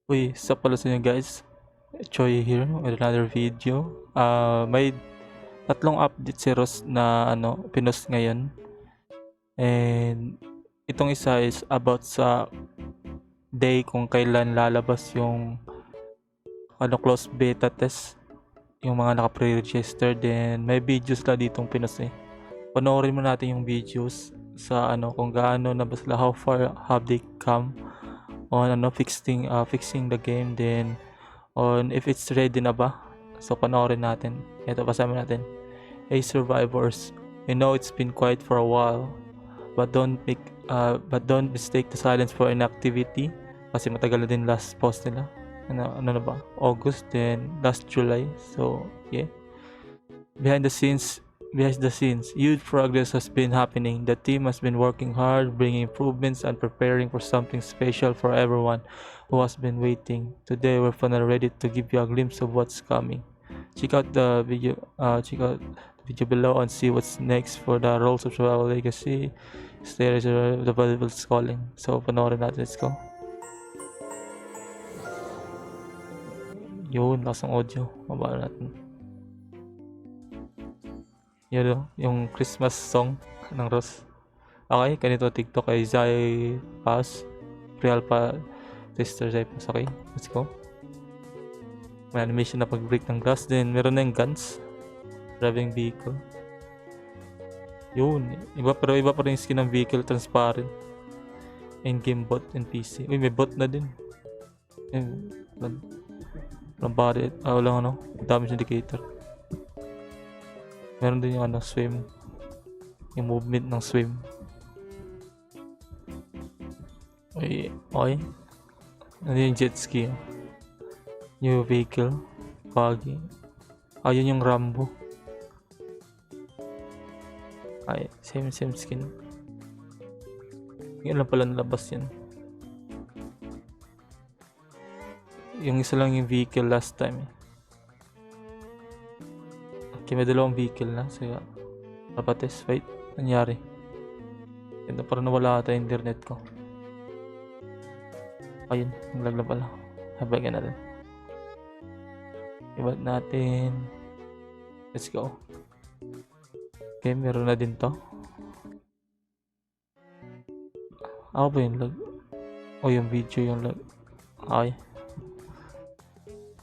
Uy, sa pala sa inyo guys, Choi here with another video. May tatlong update si Ross na pinost ngayon. And itong isa is about sa day kung kailan lalabas yung close beta test, yung mga naka-pre-register. Then may videos na ditong pinost eh. Panoorin mo natin yung videos sa kung gaano na ba sila, how far have they come on fixing the game, then on if it's ready na ba. So panoorin natin. Ito, basahin natin. Hey survivors, we know it's been quiet for a while, but don't mistake the silence for inactivity, kasi matagal na din last post nila. Ano na ba? August, then last July. So yeah. Behind the scenes, huge progress has been happening. The team has been working hard, bringing improvements and preparing for something special for everyone who has been waiting. Today, we're finally ready to give you a glimpse of what's coming. Check out the video. Check out the video below and see what's next for the Rolls of Survival Legacy. Stay the valuable calling. So, panoorin natin. Let's go. Yun, lakas ng audio. Mababa natin. Yun yung Christmas song ng Ross. Okay, ganito TikTok kay Zai Pass. Real pa Sister Zai Pass. Okay, let's go. May animation na pag-break ng glass. Then meron na yung guns. Driving vehicle. Yun. Iba pa rin yung skin ng vehicle. Transparent. In-game bot and PC. Uy, may bot na din. Yun. Walang body. Walang damage indicator. Meron din yung swim. Yung movement ng swim. Okay. Ano yung jet ski? New vehicle. Buggy. Yun yung Rambo. Ay, same skin. Yun lang pala nalabas yan. Yung isa lang yung vehicle last time eh. Okay, may dalawang vehicle na. So, papates. Wait, nangyari? Ganda, parang nawala ata yung internet ko. Ayun, naglag na pala. Habagan natin. Ibat natin. Let's go. Okay, meron na din to. Ako ba yung lag? Yung video yung lag. Okay.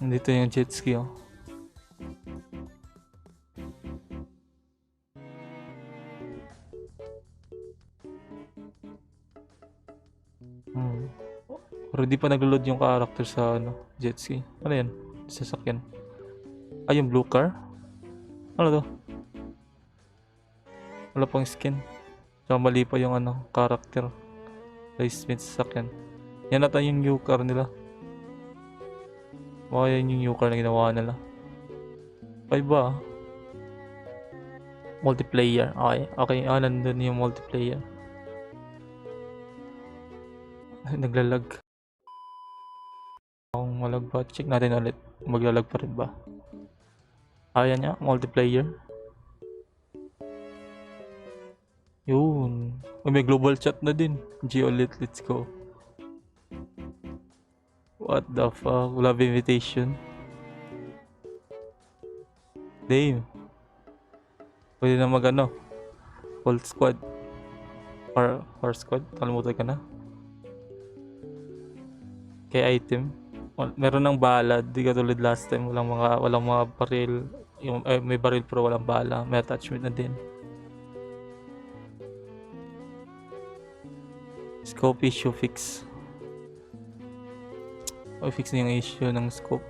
Nandito yung jet ski oh. Pero di pa naglo-load yung character sa jet ski. Ano yan? Sasakyan. Yung blue car? Ano to? Wala pang skin. Tsaka mali pa yung character. Placement sa sasakyan. Yan ata yung new car nila. Yan yung new car na ginawa nila. Ay ba? Multiplayer. Okay. Nandun yung multiplayer. Naglalag. Kung malag ba? Check natin ulit. Maglalag pa rin ba? Ayan niya, multiplayer. Yun. May global chat na din. G-ulit, let's go. What the fuck? Love invitation. Damn. Pwede na full squad. Or squad. Kalimutan ka na. Kay item. Meron ng bala, di katulad last time, walang mga baril. May baril pero walang bala. May attachment na din. Scope issue fix. Fix na yung issue ng scope.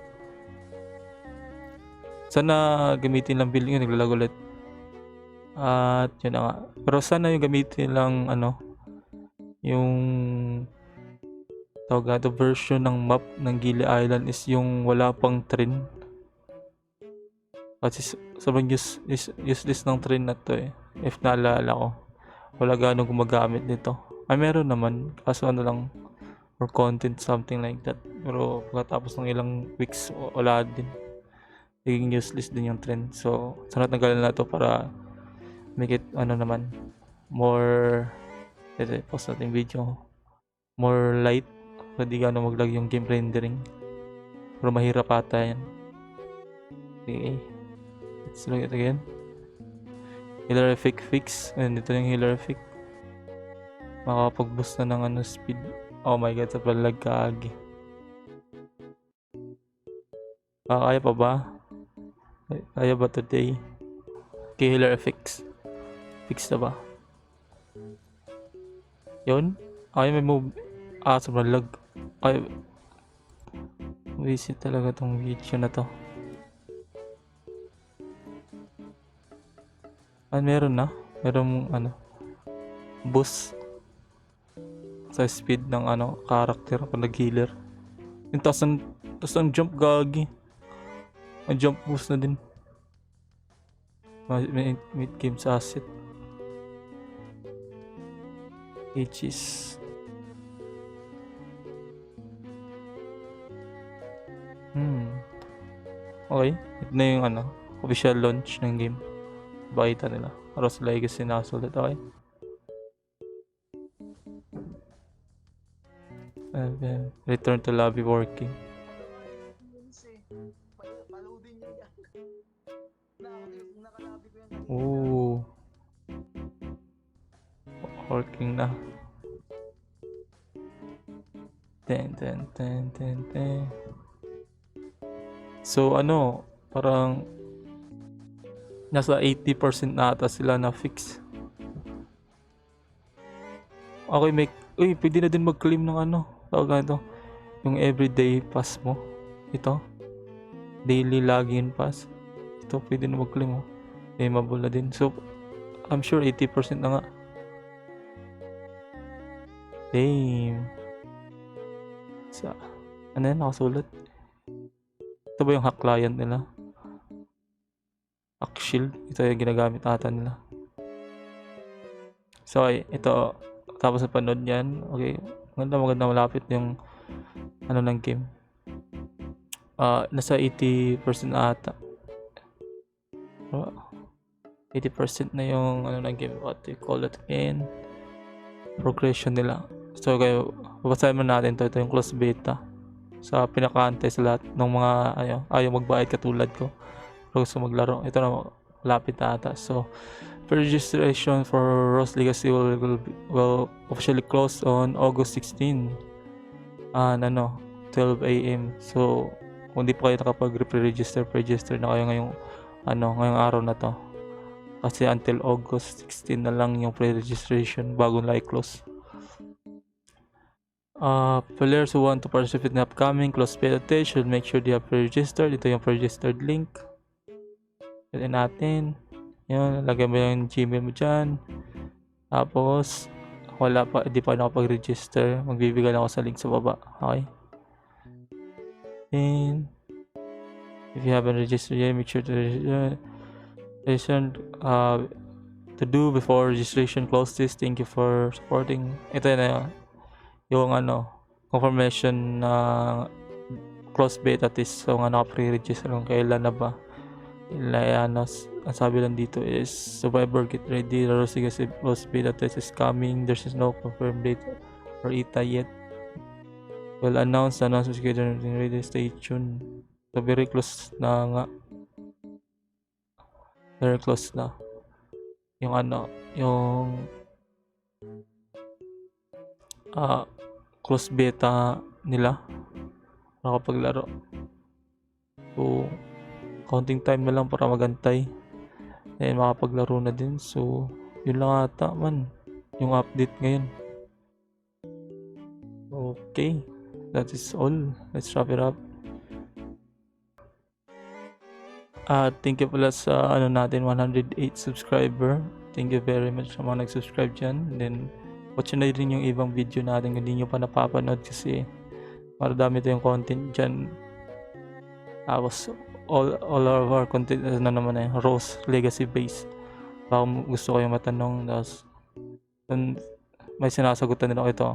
Sana gamitin lang build yun, naglalag ulit. At yun na nga. Pero sana yung gamitin lang yung tawag ito version ng map ng Gili Island is yung wala pang train. Kasi sobrang useless ng train na to eh. If naalala ko, wala ganong gumagamit nito. Meron naman, kaso lang for content, something like that. Pero pagkatapos ng ilang weeks, wala din. Naging useless din yung train. So sana tanggalan na to para make it more post natin video, more light. Hindi gano'ng mag-lag yung game rendering. Pero mahirap ata yan. Okay. Let's look at it again. Healer effect fix. Ayan, dito yung healer effect. Makakapag-boost na ng speed. Oh my god, sa palag kaagi. Kaya pa ba? Kaya ba today? Okay, healer effects. Fix na ba? Yun? Ay, may move. Sobrang lag. Ay, visit talaga tong video na to. Meron na. Merong boost sa speed ng character pag nag-healer. Yung taas ng jump gagi. May jump boost na din. May mid-game sa asset. Aegis. Okay. Ito na yung official launch ng game. Bakita nila. Rose Legacy na sulit. Okay. And then, return to lobby working. Ooh. Working na. Ten. So parang nasa 80% na ata sila na fix. Okay, pwede na din mag-claim ng tawag ito, yung everyday pass mo. Ito, daily login pass. Ito, pwede na mag-claim mo. Claimable na din. So, I'm sure 80% na nga. Damn. So, yan, nakasulat. Ito ba yung hack client nila? Hack shield. Ito yung ginagamit ata nila. So, ito. Tapos sa panood yan. Okay. Maganda malapit yung ng game. Nasa 80% na ata. 80% na yung ng game. What do you call it again? Progression nila. So, kayo, babasahin mo natin to. Ito yung close beta. Sa pinaka-antay sa lahat ng mga ayaw magbayad katulad ko. Pero gusto maglaro. Ito na, lapit ata. So, registration for Rose Legacy will officially close on August 16. 12 AM. So, kung di pa kayo nakapag-register na kayo ngayong araw na to. Kasi until August 16 na lang yung pre-registration bago na i-close. Players who want to participate in the upcoming close beta test should make sure they have pre-registered. Ito yung pre-registered link. Pwede natin. Yun, lagay mo yung Gmail mo dyan. Tapos, hindi pa nakapag-register. Magbibigay lang ako sa link sa baba. Okay? And, if you haven't registered yet, make sure to register. To do before registration closes. Thank you for supporting. Ito na yung confirmation na close beta test. So, pre-register kung kailan na ba. Ang sabi lang dito is Survivor, get ready. Rose Legacy close beta test is coming. There's no confirmed date or ETA yet. We'll announce schedule ready. Stay tuned. So very close na nga. Very close na. Yung yung close beta nila nakapaglaro. So counting time na lang para magantay. And makapaglaro na din. So yun lang ata man yung update ngayon. Okay, that is all. Let's wrap it up. Thank you pala sa natin 108 subscriber. Thank you very much sa mga nag-subscribe dyan. And then watch na rin yung ibang video natin kung hindi nyo pa napapanood kasi marami tayong content dyan. Tapos all of our content Rose Legacy based. Baka gusto ko yung matanong. Tapos may sinasagutan din ako ito.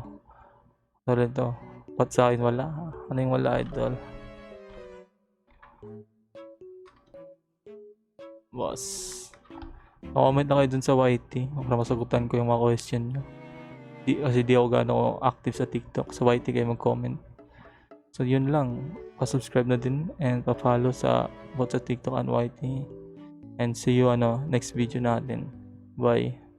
Tulad ito. Ba't sa akin wala? Ano yung wala, idol? Boss, comment na kayo dun sa YT para masagutan ko yung mga question nyo. Kasi di ako gaano active sa TikTok. Sa YT kayo mag-comment. So yun lang. Pa-subscribe na din and pa-follow sa both sa TikTok and YT. And see you next video natin. Bye.